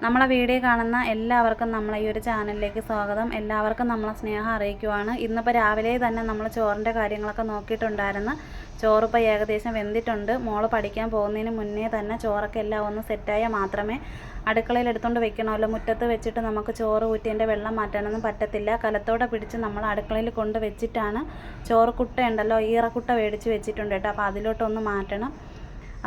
നമ്മളെ വീഡിയോ കാണുന്ന എല്ലാവർക്കും നമ്മളെ ഈ ഒരു ചാനലിലേക്ക് സ്വാഗതം. എല്ലാവർക്കും നമ്മളെ സ്നേഹം അറിയിക്കുവാണ്. ഇന്നിപ്പോൾ രാവിലെ തന്നെ നമ്മൾ ചോറിൻ്റെ കാര്യങ്ങളൊക്കെ നോക്കിയിട്ടുണ്ടായിരുന്നു. ചോറിപ്പോൾ ഏകദേശം വെന്തിട്ടുണ്ട്. മോള് പഠിക്കാൻ പോകുന്നതിന് മുന്നേ തന്നെ ചോറൊക്കെ എല്ലാം ഒന്ന് സെറ്റായാൽ മാത്രമേ അടുക്കളയിൽ എടുത്തുകൊണ്ട് വെക്കണമല്ലോ. മുറ്റത്ത് വെച്ചിട്ട് നമുക്ക് ചോറ് ഊറ്റിൻ്റെ വെള്ളം മാറ്റാനൊന്നും പറ്റത്തില്ല. കലത്തോടെ പിടിച്ച് നമ്മൾ അടുക്കളയിൽ കൊണ്ട് വെച്ചിട്ടാണ് ചോറ് കുട്ട ഉണ്ടല്ലോ, ഈറക്കുട്ട മേടിച്ച് വെച്ചിട്ടുണ്ട് കേട്ടോ. അപ്പോൾ അതിലോട്ടൊന്ന് മാറ്റണം.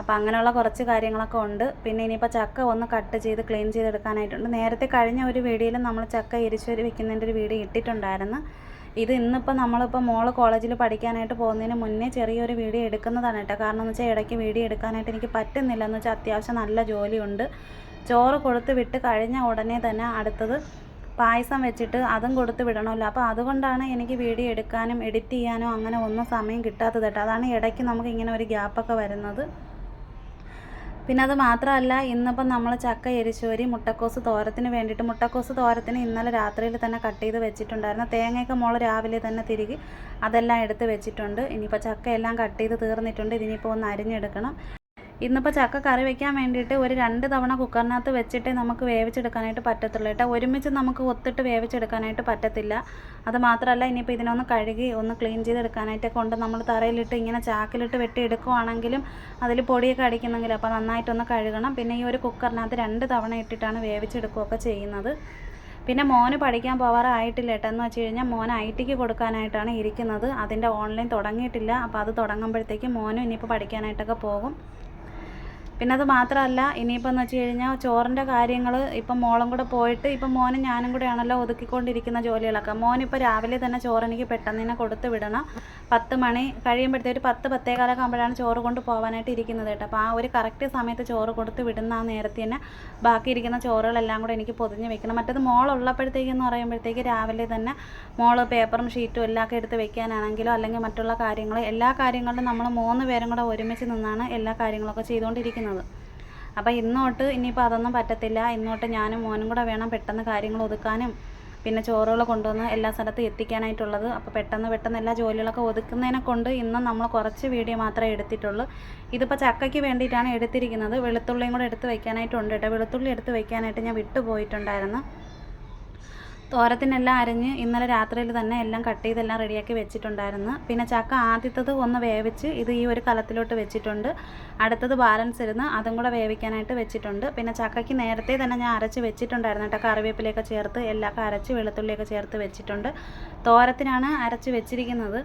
അപ്പോൾ അങ്ങനെയുള്ള കുറച്ച് കാര്യങ്ങളൊക്കെ ഉണ്ട്. പിന്നെ ഇനിയിപ്പോൾ ചക്ക ഒന്ന് കട്ട് ചെയ്ത് ക്ലീൻ ചെയ്തെടുക്കാനായിട്ടുണ്ട്. നേരത്തെ കഴിഞ്ഞ ഒരു വീഡിയോയിൽ നമ്മൾ ചക്ക എരിശ്ശേരി വെക്കുന്നതിൻ്റെ ഒരു വീഡിയോ ഇട്ടിട്ടുണ്ടായിരുന്നു. ഇത് ഇന്നിപ്പോൾ നമ്മളിപ്പോൾ മോള് കോളേജിൽ പഠിക്കാനായിട്ട് പോകുന്നതിന് മുന്നേ ചെറിയൊരു വീഡിയോ എടുക്കുന്നതാണ് കേട്ടോ. കാരണം എന്ന് വെച്ചാൽ ഇടയ്ക്ക് വീഡിയോ എടുക്കാനായിട്ട് എനിക്ക് പറ്റുന്നില്ല. എന്ന് വെച്ചാൽ അത്യാവശ്യം നല്ല ജോലിയുണ്ട്. ചോറ് കൊടുത്ത് വിട്ട് കഴിഞ്ഞ ഉടനെ തന്നെ അടുത്തത് പായസം വെച്ചിട്ട് അതും കൊടുത്ത് വിടണമല്ലോ. അപ്പോൾ അതുകൊണ്ടാണ് എനിക്ക് വീഡിയോ എടുക്കാനും എഡിറ്റ് ചെയ്യാനോ അങ്ങനെ ഒന്നും സമയം കിട്ടാത്തത് കേട്ടോ. അതാണ് ഇടയ്ക്ക് നമുക്ക് ഇങ്ങനെ ഒരു ഗ്യാപ്പൊക്കെ വരുന്നത്. പിന്നെ അത് മാത്രമല്ല, ഇന്നിപ്പം നമ്മൾ ചക്ക എരിശ്ശേരി മുട്ടക്കോസ് തോരത്തിന് വേണ്ടിയിട്ട്, മുട്ടക്കോസ് തോരത്തിന് ഇന്നലെ രാത്രിയിൽ തന്നെ കട്ട് ചെയ്ത് വെച്ചിട്ടുണ്ടായിരുന്നു. തേങ്ങയൊക്കെ മോൾ രാവിലെ തന്നെ തിരികെ അതെല്ലാം എടുത്ത് വെച്ചിട്ടുണ്ട്. ഇനിയിപ്പോൾ ചക്ക എല്ലാം കട്ട് ചെയ്ത് തീർന്നിട്ടുണ്ട്. ഇതിനിപ്പോൾ ഒന്ന് അരിഞ്ഞെടുക്കണം. ഇന്നിപ്പോൾ ചക്ക കറി വയ്ക്കാൻ വേണ്ടിയിട്ട് ഒരു 2 തവണ കുക്കറിനകത്ത് വെച്ചിട്ടേ നമുക്ക് വേവിച്ചെടുക്കാനായിട്ട് പറ്റത്തുള്ളൂ കേട്ടോ. ഒരുമിച്ച് നമുക്ക് ഒത്തിട്ട് വേവിച്ചെടുക്കാനായിട്ട് പറ്റത്തില്ല. അത് മാത്രമല്ല, ഇനിയിപ്പോൾ ഇതിനൊന്ന് കഴുകി ഒന്ന് ക്ലീൻ ചെയ്തെടുക്കാനായിട്ടൊക്കെ കൊണ്ട് നമ്മൾ തറയിലിട്ട് ഇങ്ങനെ ചാക്കിലിട്ട് വെട്ടി എടുക്കുവാണെങ്കിലും അതിൽ പൊടിയൊക്കെ അടിക്കുന്നെങ്കിലും അപ്പോൾ നന്നായിട്ടൊന്ന് കഴുകണം. പിന്നെ ഈ ഒരു കുക്കറിനകത്ത് 2 തവണ ഇട്ടിട്ടാണ് വേവിച്ചെടുക്കുകയൊക്കെ ചെയ്യുന്നത്. പിന്നെ മോന് പഠിക്കാൻ പോകാറായിട്ടില്ല കേട്ടോ. എന്ന് വെച്ച് കഴിഞ്ഞാൽ മോൻ IT കൊടുക്കാനായിട്ടാണ് ഇരിക്കുന്നത്. അതിൻ്റെ ഓൺലൈൻ തുടങ്ങിയിട്ടില്ല. അപ്പോൾ അത് തുടങ്ങുമ്പോഴത്തേക്കും മോനും ഇനിയിപ്പോൾ പഠിക്കാനായിട്ടൊക്കെ പോകും. പിന്നെ അത് മാത്രമല്ല, ഇനിയിപ്പോൾ എന്ന് വെച്ച് കഴിഞ്ഞാൽ ചോറിൻ്റെ കാര്യങ്ങൾ ഇപ്പം മോളും കൂടെ പോയിട്ട് ഇപ്പം മോനും ഞാനും കൂടെയാണല്ലോ ഒതുക്കിക്കൊണ്ടിരിക്കുന്ന ജോലികളൊക്കെ. മോനിപ്പോൾ രാവിലെ തന്നെ ചോറ് എനിക്ക് പെട്ടെന്ന് തന്നെ കൊടുത്ത് വിടണം. 10 മണി കഴിയുമ്പോഴത്തേക്ക് ഒരു 10-10:15 ആകുമ്പോഴാണ് ചോറ് കൊണ്ട് പോകാനായിട്ട് ഇരിക്കുന്നത് കേട്ടോ. അപ്പോൾ ആ ഒരു കറക്റ്റ് സമയത്ത് ചോറ് കൊടുത്ത് വിടുന്ന ആ നേരത്തെ തന്നെ ബാക്കിയിരിക്കുന്ന ചോറുകളെല്ലാം കൂടെ എനിക്ക് പൊതിഞ്ഞ് വെക്കണം. മറ്റേത് മോളുള്ളപ്പോഴത്തേക്കെന്ന് പറയുമ്പോഴത്തേക്ക് രാവിലെ തന്നെ മോള് പേപ്പറും ഷീറ്റും എല്ലാം ഒക്കെ എടുത്ത് വെക്കാനാണെങ്കിലോ അല്ലെങ്കിൽ മറ്റുള്ള കാര്യങ്ങൾ എല്ലാ കാര്യങ്ങളിലും നമ്മൾ 3 പേരും കൂടെ ഒരുമിച്ച് നിന്നാണ് എല്ലാ കാര്യങ്ങളൊക്കെ ചെയ്തുകൊണ്ടിരിക്കുന്നത്. അപ്പോൾ ഇന്നോട്ട് ഇനിയിപ്പോൾ അതൊന്നും പറ്റത്തില്ല. ഇന്നോട്ട് ഞാനും മോനും കൂടെ വേണം പെട്ടെന്ന് കാര്യങ്ങൾ ഒതുക്കാനും പിന്നെ ചോറുകൾ കൊണ്ടുവന്ന് എല്ലാ സ്ഥലത്തും എത്തിക്കാനായിട്ടുള്ളത്. അപ്പോൾ പെട്ടെന്ന് എല്ലാ ജോലികളൊക്കെ ഒതുക്കുന്നതിനെ കൊണ്ട് ഇന്നും നമ്മൾ കുറച്ച് വീഡിയോ മാത്രമേ എടുത്തിട്ടുള്ളൂ. ഇതിപ്പോൾ ചക്കയ്ക്ക് വേണ്ടിയിട്ടാണ് എടുത്തിരിക്കുന്നത്. വെളുത്തുള്ളിയും കൂടെ എടുത്ത് വയ്ക്കാനായിട്ടുണ്ട് കേട്ടോ. വെളുത്തുള്ളി എടുത്ത് വയ്ക്കാനായിട്ട് ഞാൻ വിട്ടുപോയിട്ടുണ്ടായിരുന്നു. തോരത്തിനെല്ലാം അരിഞ്ഞ് ഇന്നലെ രാത്രിയിൽ തന്നെ എല്ലാം കട്ട് ചെയ്തെല്ലാം റെഡിയാക്കി വെച്ചിട്ടുണ്ടായിരുന്നു. പിന്നെ ചക്ക ആദ്യത്തത് ഒന്ന് വേവിച്ച് ഇത് ഈ ഒരു കലത്തിലോട്ട് വെച്ചിട്ടുണ്ട്. അടുത്തത് ബാലൻസ് ഇരുന്ന് അതും കൂടെ വേവിക്കാനായിട്ട് വെച്ചിട്ടുണ്ട്. പിന്നെ ചക്കയ്ക്ക് നേരത്തെ തന്നെ ഞാൻ അരച്ച് വെച്ചിട്ടുണ്ടായിരുന്നു കേട്ടോ. കറിവേപ്പിലയൊക്കെ ചേർത്ത് എല്ലാം അരച്ച് വെളുത്തുള്ളിയൊക്കെ ചേർത്ത് വെച്ചിട്ടുണ്ട്. തോരത്തിനാണ് അരച്ച് വെച്ചിരിക്കുന്നത്.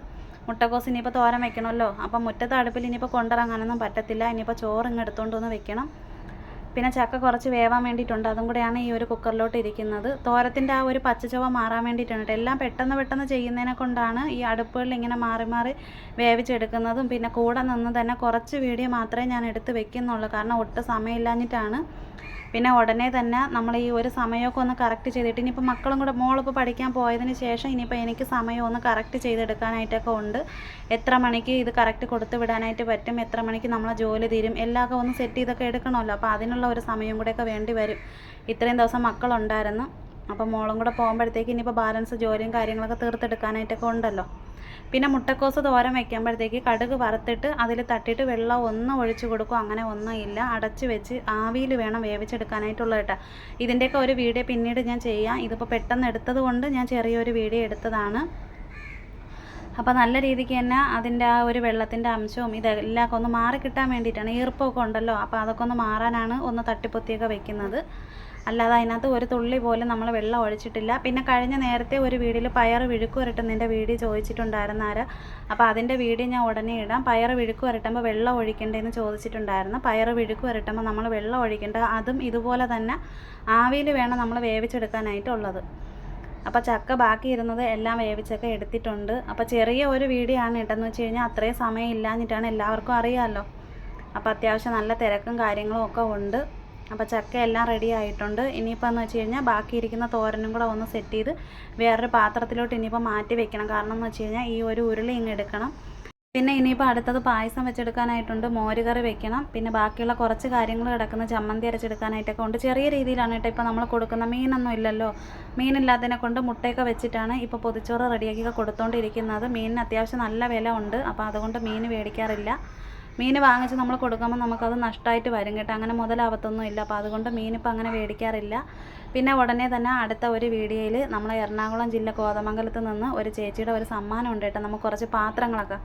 മുട്ടക്കോസ് ഇനിയിപ്പോൾ തോരൻ വെക്കണമല്ലോ. അപ്പം മുറ്റത്ത് അടുപ്പിൽ ഇനിയിപ്പോൾ കൊണ്ടിറങ്ങാനൊന്നും പറ്റത്തില്ല. ഇനിയിപ്പോൾ ചോറ് ഇങ്ങ് എടുത്തുകൊണ്ടൊന്ന് വെക്കണം. പിന്നെ ചക്ക കുറച്ച് വേവാൻ വേണ്ടിയിട്ടുണ്ട്. അതും കൂടെയാണ് ഈ ഒരു കുക്കറിലോട്ട് ഇരിക്കുന്നത്. തോരത്തിൻ്റെ ആ ഒരു പച്ചച്ചുവ മാറാൻ വേണ്ടിയിട്ടുണ്ട്. എല്ലാം പെട്ടെന്ന് ചെയ്യുന്നതിനെ കൊണ്ടാണ് ഈ അടുപ്പുകളിൽ ഇങ്ങനെ മാറി വേവിച്ചെടുക്കുന്നതും. പിന്നെ കൂടെ നിന്ന് തന്നെ കുറച്ച് വീഡിയോ മാത്രമേ ഞാൻ എടുത്ത് വെക്കുന്നുള്ളൂ. കാരണം ഒട്ടും സമയമില്ലാഞ്ഞിട്ടാണ്. പിന്നെ ഉടനെ തന്നെ നമ്മൾ ഈ ഒരു സമയമൊക്കെ ഒന്ന് കറക്റ്റ് ചെയ്തിട്ട് ഇനിയിപ്പോൾ മക്കളും കൂടെ മോളിപ്പോൾ പഠിക്കാൻ പോയതിന് ശേഷം ഇനിയിപ്പോൾ എനിക്ക് സമയം ഒന്ന് കറക്റ്റ് ചെയ്തെടുക്കാനായിട്ടൊക്കെ ഉണ്ട്. എത്ര മണിക്ക് ഇത് കറക്റ്റ് കൊടുത്ത് വിടാനായിട്ട് പറ്റും, എത്ര മണിക്ക് നമ്മളെ ജോലി തീരും, എല്ലാമൊക്കെ ഒന്ന് സെറ്റ് ചെയ്തൊക്കെ എടുക്കണമല്ലോ. അപ്പോൾ അതിനുള്ള ഒരു സമയം കൂടെയൊക്കെ വേണ്ടി വരും. ഇത്രയും ദിവസം മക്കളുണ്ടായിരുന്നു. അപ്പോൾ മോളും കൂടെ പോകുമ്പോഴത്തേക്ക് ഇനിയിപ്പോൾ ബാലൻസ് ജോലിയും കാര്യങ്ങളൊക്കെ തീർത്തെടുക്കാനായിട്ടൊക്കെ ഉണ്ടല്ലോ. പിന്നെ മുട്ടക്കോസ് തോരൻ വയ്ക്കുമ്പോഴത്തേക്ക് കടുക് വറുത്തിട്ട് അതിൽ തട്ടിയിട്ട് വെള്ളം ഒന്ന് ഒഴിച്ചു കൊടുക്കും. അങ്ങനെ ഒന്നും ഇല്ല, അടച്ച് വെച്ച് ആവിയിൽ വേണം വേവിച്ചെടുക്കാനായിട്ടുള്ളത് കേട്ടോ. ഇതിൻ്റെയൊക്കെ ഒരു വീഡിയോ പിന്നീട് ഞാൻ ചെയ്യാം. ഇതിപ്പോൾ പെട്ടെന്ന് എടുത്തത് കൊണ്ട് ഞാൻ ചെറിയൊരു വീഡിയോ എടുത്തതാണ്. അപ്പോൾ നല്ല രീതിക്ക് തന്നെ അതിൻ്റെ ആ ഒരു വെള്ളത്തിൻ്റെ അംശവും ഇതെല്ലാം ഒന്ന് മാറിക്കിട്ടാൻ വേണ്ടിയിട്ടാണ്. ഈർപ്പമൊക്കെ ഉണ്ടല്ലോ, അപ്പോൾ അതൊക്കെ ഒന്ന് മാറാനാണ് ഒന്ന് തട്ടിപ്പൊത്തിയൊക്കെ വെക്കുന്നത്. അല്ലാതെ അതിനകത്ത് ഒരു തുള്ളി പോലും നമ്മൾ വെള്ളം ഒഴിച്ചിട്ടില്ല. പിന്നെ കഴിഞ്ഞ നേരത്തെ ഒരു വീഡിയോയിൽ പയർ വിഴുക്ക് വരട്ടുന്നതിൻ്റെ വീഡിയോ ചോദിച്ചിട്ടുണ്ടായിരുന്നു ആര്. അപ്പോൾ അതിൻ്റെ വീഡിയോ ഞാൻ ഉടനെ ഇടാം. പയർ വിഴുക്ക് വരട്ടുമ്പോൾ വെള്ളം ഒഴിക്കേണ്ടതെന്ന് ചോദിച്ചിട്ടുണ്ടായിരുന്നു. പയർ വിഴുക്ക് വരട്ടുമ്പോൾ നമ്മൾ വെള്ളം ഒഴിക്കേണ്ട, അതും ഇതുപോലെ തന്നെ ആവിയിൽ വേണം നമ്മൾ വേവിച്ചെടുക്കാനായിട്ടുള്ളത്. അപ്പോൾ ചക്ക ബാക്കി ഇരുന്നത് എല്ലാം വേവിച്ചൊക്കെ എടുത്തിട്ടുണ്ട്. അപ്പോൾ ചെറിയ ഒരു വീഡിയോ ആണ് ഇട്ടെന്ന് വെച്ച് കഴിഞ്ഞാൽ അത്രയും സമയം ഇല്ലാഞ്ഞിട്ടാണ്, എല്ലാവർക്കും അറിയാമല്ലോ. അപ്പോൾ അത്യാവശ്യം നല്ല തിരക്കും കാര്യങ്ങളും ഒക്കെ ഉണ്ട്. അപ്പോൾ ചക്ക എല്ലാം റെഡി ആയിട്ടുണ്ട്. ഇനിയിപ്പോൾ എന്ന് വെച്ച് കഴിഞ്ഞാൽ ബാക്കിയിരിക്കുന്ന തോരനും കൂടെ ഒന്ന് സെറ്റ് ചെയ്ത് വേറൊരു പാത്രത്തിലോട്ട് ഇനിയിപ്പോൾ മാറ്റി വെക്കണം. കാരണം എന്ന് വെച്ച് കഴിഞ്ഞാൽ ഈ ഒരു ഉരുളി ഇങ്ങ് എടുക്കണം. പിന്നെ ഇനിയിപ്പോൾ അടുത്തത് പായസം വെച്ചെടുക്കാനായിട്ടുണ്ട്, മോരുകറി വെക്കണം. പിന്നെ ബാക്കിയുള്ള കുറച്ച് കാര്യങ്ങൾ കിടക്കുന്ന ചമ്മന്തി അരച്ചെടുക്കാനായിട്ടൊക്കെ ഉണ്ട്. ചെറിയ രീതിയിലാണ് കേട്ടോ ഇപ്പോൾ നമ്മൾ കൊടുക്കുന്ന. മീനൊന്നും ഇല്ലല്ലോ. മീനില്ലാത്തതിനെ കൊണ്ട് മുട്ടയൊക്കെ വെച്ചിട്ടാണ് ഇപ്പോൾ പൊതിച്ചോറ് റെഡിയാക്കി കൊടുത്തുകൊണ്ടിരിക്കുന്നത്. മീനിന് അത്യാവശ്യം നല്ല വില ഉണ്ട്. അപ്പോൾ അതുകൊണ്ട് മീൻ മേടിക്കാറില്ല. മീൻ വാങ്ങിച്ച് നമ്മൾ കൊടുക്കുമ്പോൾ നമുക്കത് നഷ്ടമായിട്ട് വരും കേട്ടോ. അങ്ങനെ മുതലാവത്തൊന്നും ഇല്ല. അപ്പോൾ അതുകൊണ്ട് മീനിപ്പോൾ അങ്ങനെ മേടിക്കാറില്ല. പിന്നെ ഉടനെ തന്നെ അടുത്ത ഒരു വീഡിയോയിൽ നമ്മളെ എറണാകുളം ജില്ല കോതമംഗലത്ത് നിന്ന് ഒരു ചേച്ചിയുടെ ഒരു സമ്മാനം ഉണ്ട് കേട്ടോ, നമുക്ക് കുറച്ച് പാത്രങ്ങളൊക്കെ.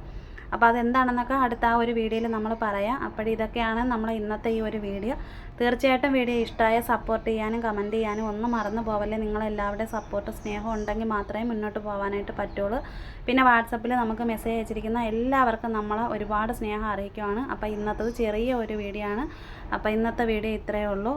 അപ്പോൾ അതെന്താണെന്നൊക്കെ അടുത്ത ആ ഒരു വീഡിയോയിൽ നമ്മൾ പറയാം. അപ്പോൾ ഇതൊക്കെയാണ് നമ്മൾ ഇന്നത്തെ ഈ ഒരു വീഡിയോ. തീർച്ചയായിട്ടും വീഡിയോ ഇഷ്ടമായ സപ്പോർട്ട് ചെയ്യാനും കമൻറ്റ് ചെയ്യാനും ഒന്നും മറന്നു പോവല്ലേ. നിങ്ങളെല്ലാവരുടെയും സപ്പോർട്ട് സ്നേഹം ഉണ്ടെങ്കിൽ മാത്രമേ മുന്നോട്ട് പോകാനായിട്ട് പറ്റുള്ളൂ. പിന്നെ വാട്സപ്പിൽ നമുക്ക് മെസ്സേജ് അയച്ചിരിക്കുന്ന എല്ലാവർക്കും നമ്മൾ ഒരുപാട് സ്നേഹം അറിയിക്കുവാണ്. അപ്പോൾ ഇന്നത്തത് ചെറിയ ഒരു വീഡിയോ ആണ്. അപ്പോൾ ഇന്നത്തെ വീഡിയോ ഇത്രയേ ഉള്ളൂ.